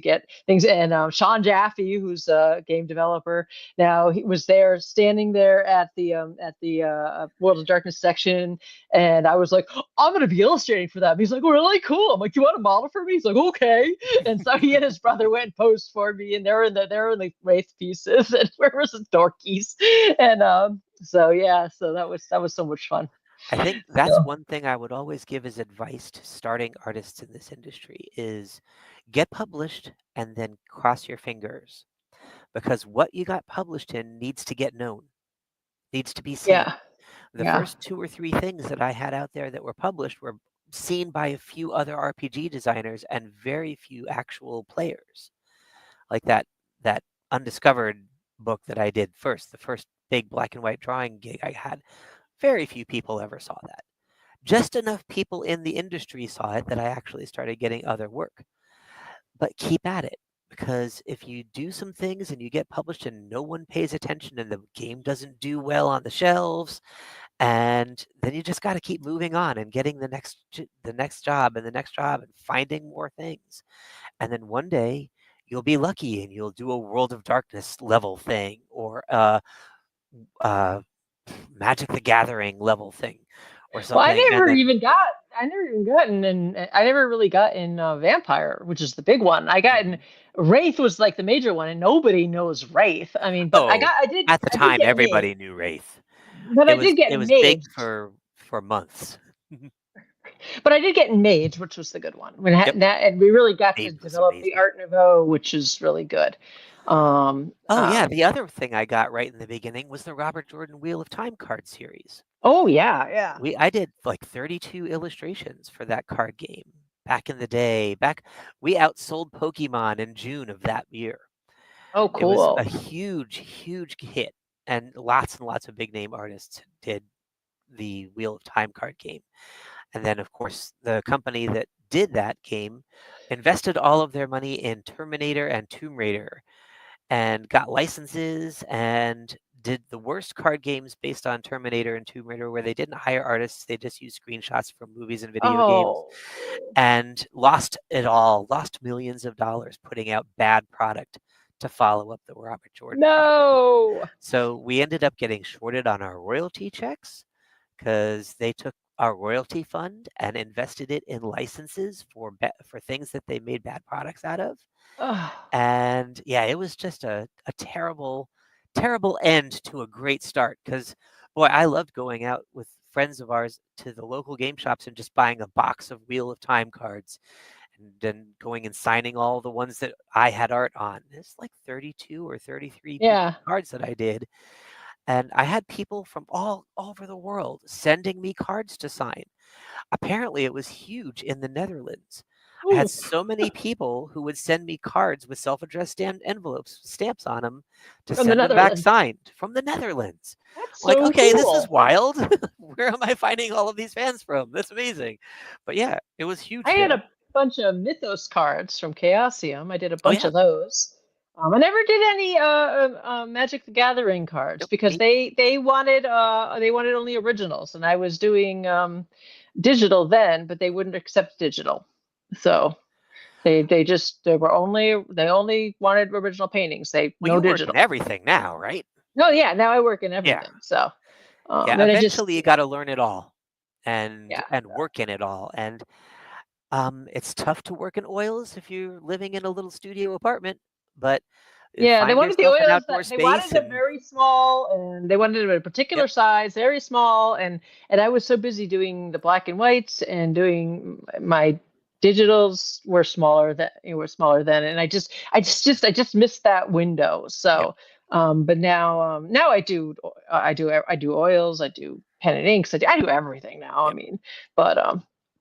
get things. And Sean Jaffe, who's a game developer now, he was there standing there at the World of Darkness section, and I was like, I'm going to be illustrating for them. He's like, really cool. I'm like, you want a model for me? He's like, okay. And so he and his brother went and posed for me, and they're in the Wraith pieces, and where was the dorkies? And so yeah, so that was so much fun. I think that's one thing I would always give as advice to starting artists in this industry is get published and then cross your fingers, because what you got published in needs to get known, needs to be seen. Yeah. The first 2 or 3 things that I had out there that were published were seen by a few other RPG designers and very few actual players. Like that Undiscovered book that I did first, the first big black and white drawing gig I had, very few people ever saw that. Just enough people in the industry saw it that I actually started getting other work. But keep at it, because if you do some things and you get published and no one pays attention and the game doesn't do well on the shelves, and then you just got to keep moving on and getting the next job and the next job and finding more things. And then one day you'll be lucky and you'll do a World of Darkness level thing or Magic the Gathering level thing or something. Well, I never really got in Vampire, which is the big one. I got in Wraith was like the major one, and nobody knows Wraith. I mean, but at the time everybody knew Wraith. But I did get it was Mage. big for months. But I did get Mage, which was the good one. And we really got to develop the Art Nouveau, which is really good. Yeah, the other thing I got right in the beginning was the Robert Jordan Wheel of Time card series. Oh yeah. I did like 32 illustrations for that card game back in the day. We outsold Pokemon in June of that year. Oh, It was cool. a huge, huge hit, and lots of big name artists did the Wheel of Time card game. And then, of course, the company that did that game invested all of their money in Terminator and Tomb Raider and got licenses and did the worst card games based on Terminator and Tomb Raider, where they didn't hire artists, they just used screenshots from movies and video games, Oh, and lost it all, lost millions of dollars putting out bad product to follow up the Robert Jordan project. no. So we ended up getting shorted on our royalty checks because they took our royalty fund and invested it in licenses for things that they made bad products out of. Oh, And yeah, it was just a terrible, terrible end to a great start because, boy, I loved going out with friends of ours to the local game shops and just buying a box of Wheel of Time cards and then going and signing all the ones that I had art on. There's like 32 or 33 pieces yeah. of cards that I did. And I had people from all over the world sending me cards to sign. Apparently, it was huge in the Netherlands. I had Ooh, so many people who would send me cards with self-addressed stamped envelopes, stamps on them, to from the send them back Netherlands. signed from the Netherlands. That's I'm like, so okay, this is cool. wild. Where am I finding all of these fans from? That's amazing. But yeah, it was I huge had there. a bunch of Mythos cards from Chaosium. I did a Oh bunch yeah. of those. I never did any Magic the Gathering cards Nope. because they wanted only originals, and I was doing digital then, but they wouldn't accept digital. So they only wanted original paintings. They Well, no you work in digital. everything now, right? No, yeah, now I work in Yeah. everything. So Yeah. then I just Eventually, you got to learn it all and yeah. work in it all. And it's tough to work in oils if you're living in a little studio apartment, but Yeah, they find wanted the yourself an oils that outdoor they wanted space it and very small, and they wanted it a particular yep, size, very small, and I was so busy doing the black and whites and doing my digitals were smaller then, and I just missed that window. yep, So, but now I do oils, I do pen and inks, I do everything now. I yep. mean, but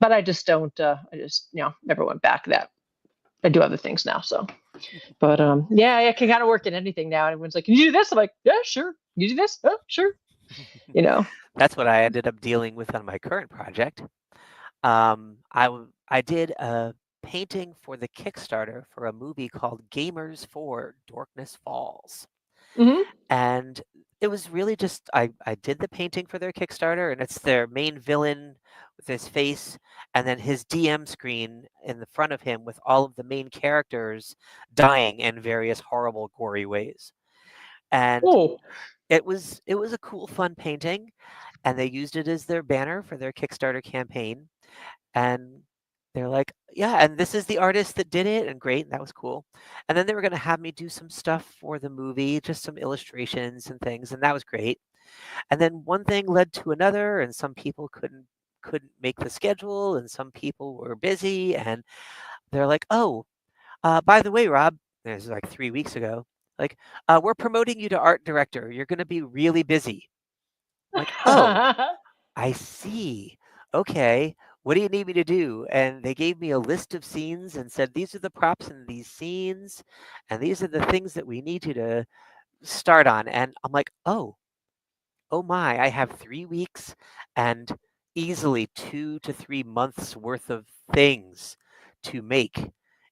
I just don't I just never went back that. I do other things now, so. But yeah, I can kind of work in anything now. Everyone's like, "Can you do this?" I'm like, "Yeah, sure." You do this? Oh, sure. You know. That's what I ended up dealing with on my current project. I did a painting for the Kickstarter for a movie called Gamers for Darkness Falls. Hmm. And it was really just I did the painting for their Kickstarter, and it's their main villain with his face, and then his DM screen in the front of him with all of the main characters dying in various horrible, gory ways. And Oh, it was a cool, fun painting, and they used it as their banner for their Kickstarter campaign. And they're like, yeah, and this is the artist that did it, and great, that was cool. And then they were going to have me do some stuff for the movie, just some illustrations and things, and that was great. And then one thing led to another, and some people couldn't make the schedule, and some people were busy, and they're like, oh, by the way, Rob, this is like 3 weeks ago, like, we're promoting you to art director. You're going to be really busy. I'm like, oh, I see. Okay. What do you need me to do? And they gave me a list of scenes and said, these are the props in these scenes, and these are the things that we need you to start on. And I'm like, oh my, I have 3 weeks and easily 2 to 3 months worth of things to make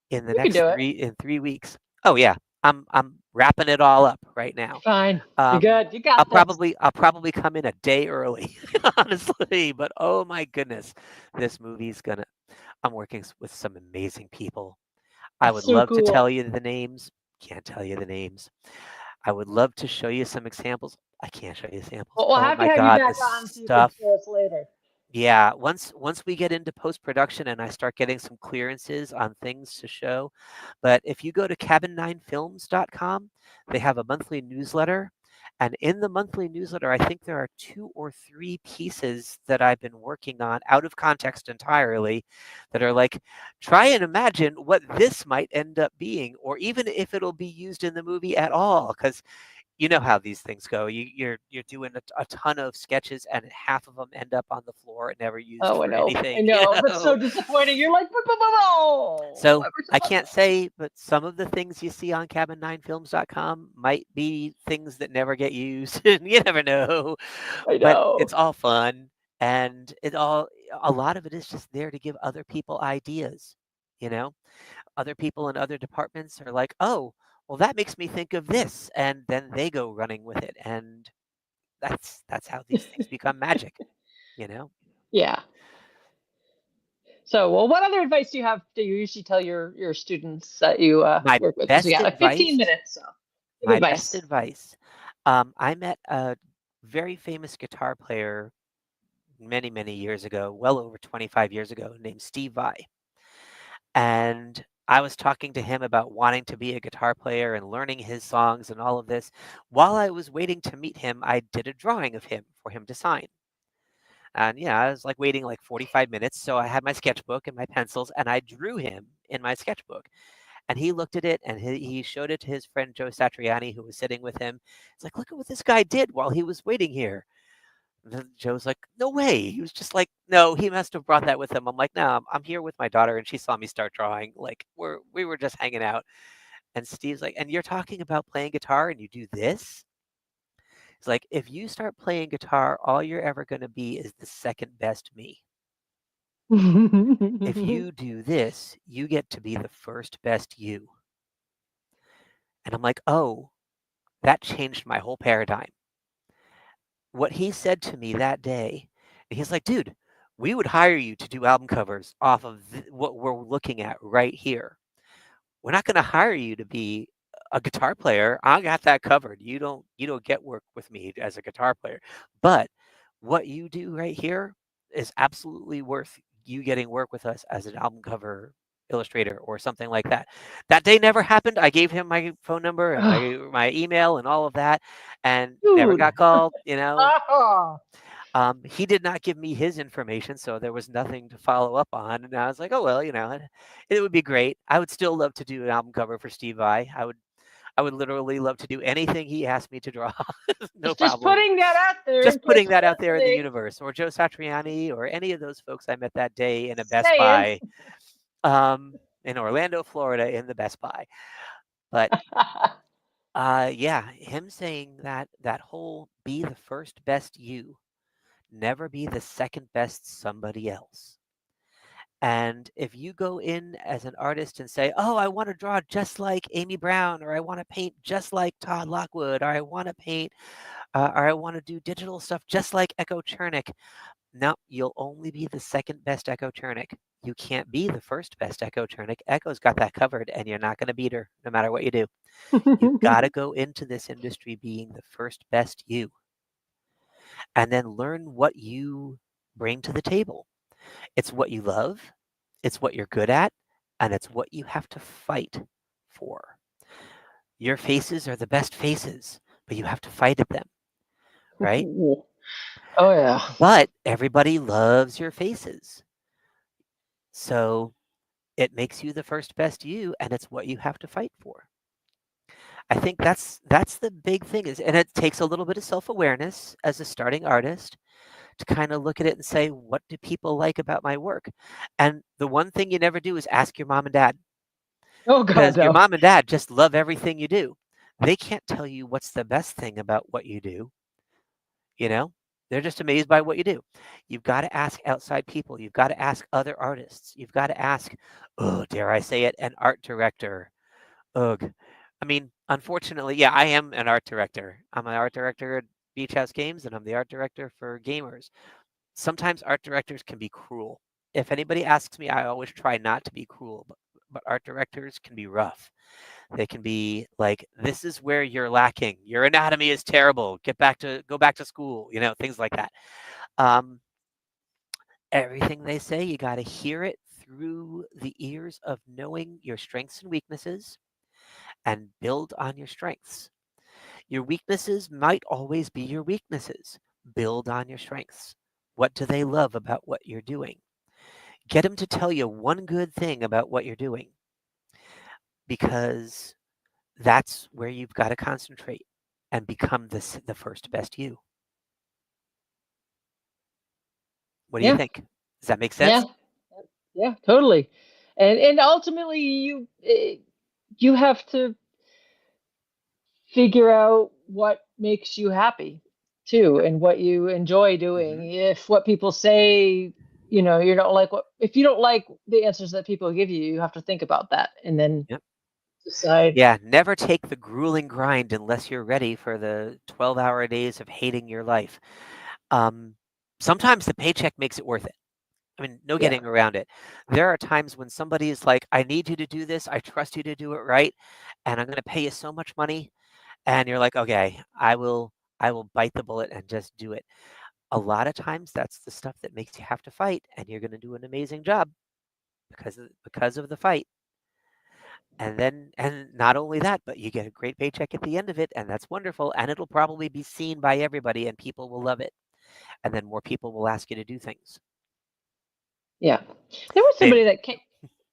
in the you can next do it. in 3 weeks. Oh yeah. I'm wrapping it all up right now. Fine. You're good. You got this. I'll probably come in a day early, honestly. But oh my goodness, this movie's gonna. I'm working with some amazing people. I That's would so love to tell cool. you the names. Can't tell you the names. I would love to show you some examples. I can't show you samples. Well, we'll Oh have to my have you God, back this on so you can stuff. show us later. Yeah, once we get into post-production and I start getting some clearances on things to show. But if you go to cabin9films.com, they have a monthly newsletter. And in the monthly newsletter, I think there are 2 or 3 pieces that I've been working on out of context entirely that are like, try and imagine what this might end up being, or even if it'll be used in the movie at all. Because you know how these things go. You're doing a ton of sketches, and half of them end up on the floor and never used Oh, I for know. anything. I know. That's so disappointing. You're like, So every I time. can't say, but some of the things you see on cabin9films.com might be things that never get used. You never know. I But know. it's all fun, and a lot of it is just there to give other people ideas, you know? Other people in other departments are like, "Oh, well, that makes me think of this," and then they go running with it, and that's how these things become magic, you know? Yeah. So, well, what other advice do you usually tell your students that you My work with? Because we best got like 15 advice minutes, so give my best advice. advice, I met a very famous guitar player many, many years ago, well over 25 years ago, named Steve Vai. And I was talking to him about wanting to be a guitar player and learning his songs and all of this. While I was waiting to meet him, I did a drawing of him for him to sign. And yeah, I was like waiting like 45 minutes. So I had my sketchbook and my pencils, and I drew him in my sketchbook. And he looked at it, and he showed it to his friend Joe Satriani, who was sitting with him. It's like, look at what this guy did while he was waiting here. And then Joe's like, no way. He was just like, no, he must have brought that with him. I'm like, no, I'm here with my daughter, and she saw me start drawing. Like we were just hanging out. And Steve's like, and you're talking about playing guitar and you do this? It's like, if you start playing guitar, all you're ever going to be is the second best me. If you do this, you get to be the first best you. And I'm like, oh, that changed my whole paradigm. What he said to me that day, he's like, dude, we would hire you to do album covers off of what we're looking at right here. We're not going to hire you to be a guitar player. I got that covered. You don't get work with me as a guitar player. But what you do right here is absolutely worth you getting work with us as an album cover illustrator or something like that. That day never happened. I gave him my phone number and my email and all of that, and never Dude. got called, you know. Ah. He did not give me his information, so there was nothing to follow up on. And I was like, oh well, it would be great. I would still love to do an album cover for Steve Vai. I would literally love to do anything he asked me to draw. No Just problem. putting that out there in Just case putting he's that out there in the listening. universe, or Joe Satriani, or any of those folks I met that day in a Best Saying. Buy, in Orlando, Florida, in the Best Buy. But yeah, him saying that whole be the first best you, never be the second best somebody else. And if you go in as an artist and say, oh, I want to draw just like Amy Brown, or I want to paint just like Todd Lockwood, or I want to paint, or I want to do digital stuff just like Echo Chernick. No, you'll only be the second best Echo Chernick. You can't be the first best Echo Chernick. Echo's got that covered, and you're not going to beat her no matter what you do. You've got to go into this industry being the first best you, and then learn what you bring to the table. It's what you love, it's what you're good at, and it's what you have to fight for. Your faces are the best faces, but you have to fight at them, right? Oh yeah. But everybody loves your faces. So it makes you the first best you, and it's what you have to fight for. I think that's the big thing is, and it takes a little bit of self-awareness as a starting artist to kind of look at it and say, what do people like about my work? And the one thing you never do is ask your mom and dad, Oh God, because your no. mom and dad just love everything you do. They can't tell you what's the best thing about what you do, you know? They're just amazed by what you do. You've got to ask outside people. You've got to ask other artists. You've got to ask, oh, dare I say it, an art director. Ugh. I mean, unfortunately, yeah, I am an art director. I'm an art director at Beach House Games, and I'm the art director for gamers. Sometimes art directors can be cruel. If anybody asks me, I always try not to be cruel, but art directors can be rough. They can be like, this is where you're lacking. Your anatomy is terrible. Go back to school, things like that. Everything they say, you got to hear it through the ears of knowing your strengths and weaknesses and build on your strengths. Your weaknesses might always be your weaknesses. Build on your strengths. What do they love about what you're doing? Get them to tell you one good thing about what you're doing, because that's where you've got to concentrate. and become the first best you. What do you think? Does that make sense? Yeah, totally. And ultimately you have to figure out what makes you happy too and what you enjoy doing. If what people say, you don't like if you don't like the answers that people give you, you have to think about that and then Yep. decide. Yeah, never take the grueling grind unless you're ready for the 12-hour days of hating your life. Sometimes the paycheck makes it worth it. I mean, no Yeah. getting around it. There are times when somebody is like, I need you to do this. I trust you to do it right. And I'm going to pay you so much money. And you're like, okay, I will bite the bullet and just do it. A lot of times that's the stuff that makes you have to fight, and you're going to do an amazing job because of the fight. And not only that, but you get a great paycheck at the end of it, and that's wonderful, and it'll probably be seen by everybody, and people will love it. And then more people will ask you to do things. Yeah. There was They somebody that came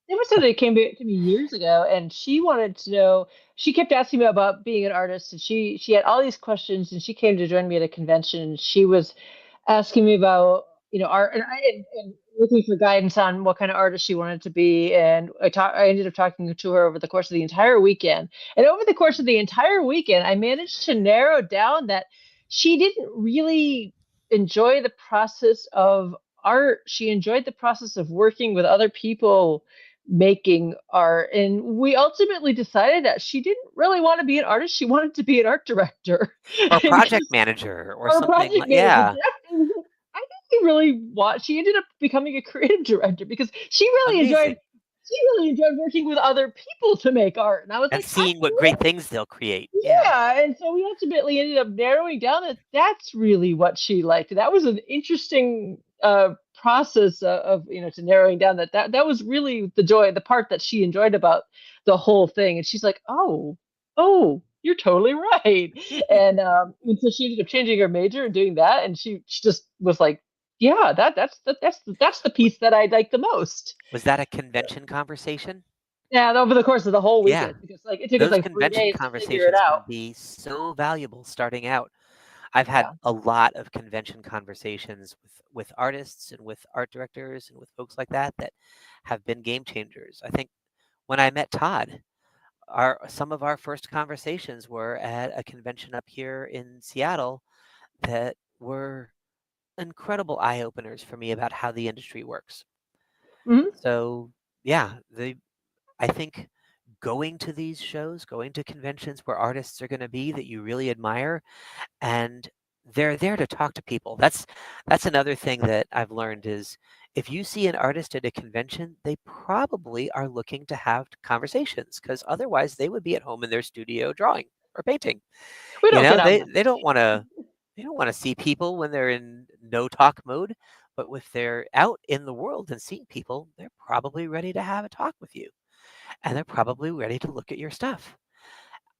There was somebody that came to me years ago, and she wanted to know. She kept asking me about being an artist, and she had all these questions. And she came to join me at a convention. And she was asking me about art, and and looking for guidance on what kind of artist she wanted to be. And I ended up talking to her over the course of the entire weekend. And over the course of the entire weekend, I managed to narrow down that she didn't really enjoy the process of art. She enjoyed the process of working with other people making art, and we ultimately decided that she didn't really want to be an artist. She wanted to be an art director or and project manager or or a something project like, manager. yeah, I think she really she ended up becoming a creative director because amazing. she really enjoyed working with other people to make art. And I was And like, I seeing what great things they'll create. Yeah. yeah, and so we ultimately ended up narrowing down that that's really what she liked. That was an interesting process of to narrowing down that was really the part that she enjoyed about the whole thing. And she's like, oh, you're totally right. And so she ended up changing her major and doing that, and she just was like, yeah, that's the piece that I like the most. Was that a convention conversation? Yeah, over the course of the whole Yeah. weekend, because like it took us Those like three convention days to figure it conversations out. can be so valuable starting out. I've had Yeah. a lot of convention conversations with artists and with art directors and with folks like that have been game changers. I think when I met Todd, some of our first conversations were at a convention up here in Seattle that were incredible eye openers for me about how the industry works. Mhm. So yeah, I think going to these shows, going to conventions where artists are going to be that you really admire, and they're there to talk to people. That's another thing that I've learned is if you see an artist at a convention, they probably are looking to have conversations because otherwise they would be at home in their studio drawing or painting. We don't get They online. they don't want to they don't want to see people when they're in no talk mode, but if they're out in the world and seeing people, they're probably ready to have a talk with you, and they're probably ready to look at your stuff.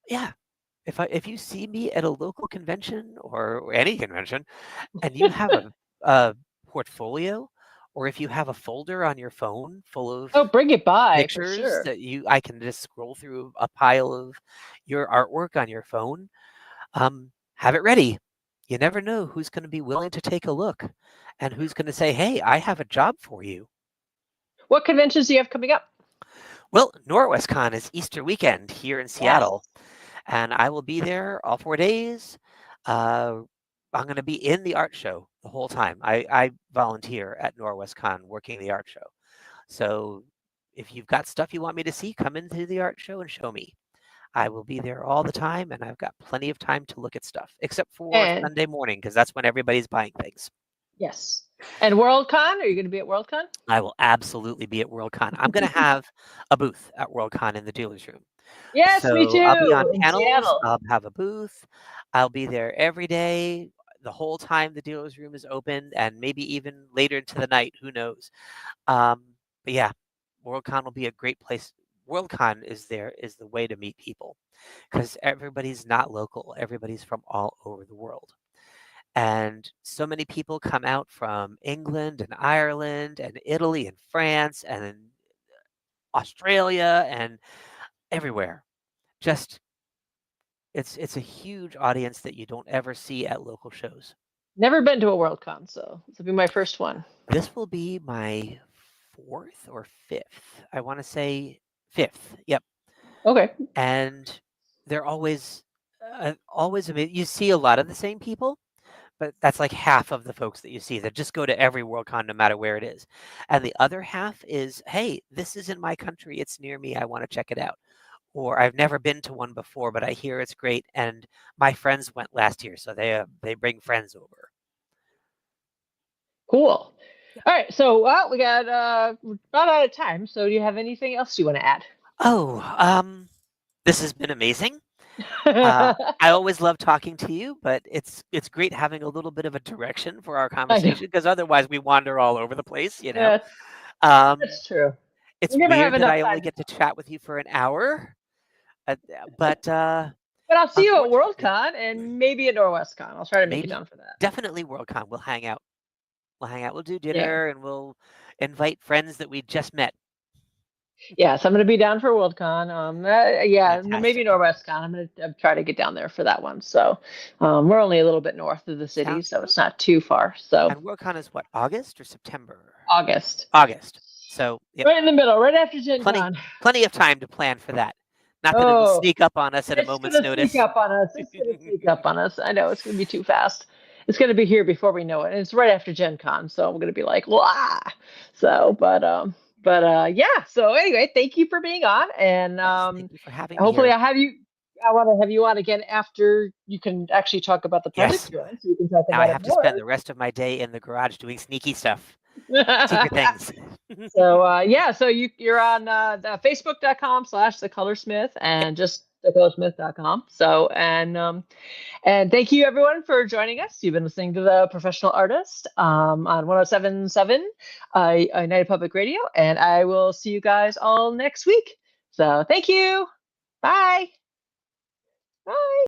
Yeah, if you see me at a local convention or any convention, and you have a portfolio, or if you have a folder on your phone full of Oh, bring it by for pictures sure. that I can just scroll through a pile of your artwork on your phone, have it ready. You never know who's going to be willing to take a look, and who's going to say, "Hey, I have a job for you." What conventions do you have coming up? Well, Norwescon is Easter weekend here in Yes. Seattle, and I will be there all 4 days. Uh, I'm going to be in the art show the whole time. I volunteer at Norwescon working the art show. So if you've got stuff you want me to see, come into the art show and show me. I will be there all the time, and I've got plenty of time to look at stuff, except for And Sunday morning, because that's when everybody's buying things. yes. And Worldcon? Are you going to be at Worldcon? I will absolutely be at Worldcon. I'm going to have a booth at Worldcon in the dealer's room. Yes, me So I'll be on too. In panels. Seattle. I'll have a booth. I'll be there every day, the whole time the dealer's room is open, and maybe even later into the night. Who knows? But yeah, Worldcon will be a great place. Worldcon is the way to meet people because everybody's not local. Everybody's from all over the world. And so many people come out from England and Ireland and Italy and France and Australia and everywhere. Just It's a huge audience that you don't ever see at local shows. Never been to a Worldcon, so this will be my first one. This will be my 4th or 5th. I want to say 5th. Yep. Okay. And they're always amazing. You see a lot of the same people, but that's like half of the folks that you see that just go to every Worldcon no matter where it is. And the other half is, hey, this is in my country. It's near me. I want to check it out. Or I've never been to one before, but I hear it's great. And my friends went last year, so they bring friends over. Cool. All right, so we got we're about out of time. So do you have anything else you want to add? Oh, this has been amazing. I always love talking to you, but it's great having a little bit of a direction for our conversation because otherwise we wander all over the place, you know. That's true. It's We never have weird that enough I only time. get to chat with you for an hour, but I'll see you at unfortunately, Worldcon and maybe at Norwescon. I'll try to make it maybe down for that. definitely Worldcon. We'll hang out. We'll do Yeah. dinner, and we'll invite friends that we just met. Yes, I'm going to be down for Worldcon. Yeah, maybe Fantastic. Norwescon. I'm going to try to get down there for that one. So we're only a little bit north of the city, Sounds so good. it's not too far. So And Worldcon is what, August or September? August. August. So yep, Right in the middle, right after Gen Con. plenty of time to plan for that. Not that it'll Oh, sneak up on us at a it's moment's going to sneak notice. up on us. It's going to sneak up on us. I know it's going to be too fast. It's going to be here before we know it. And it's right after Gen Con, so we're going to be like, wow. So, yeah. So anyway, thank you for being on, and Yes, thank you for having me hopefully here. I have you. I want to have you on again after you can actually talk about the project Yes. you're on, so you can talk Now I about it have to more. spend the rest of my day in the garage doing sneaky stuff, secret things. So yeah, so you're on the facebook.com/thecolorsmith and just thecolorsmith.com. So and thank you everyone for joining us. You've been listening to the Professional Artist on 107.7 United Public Radio, and I will see you guys all next week. So thank you. Bye. Bye.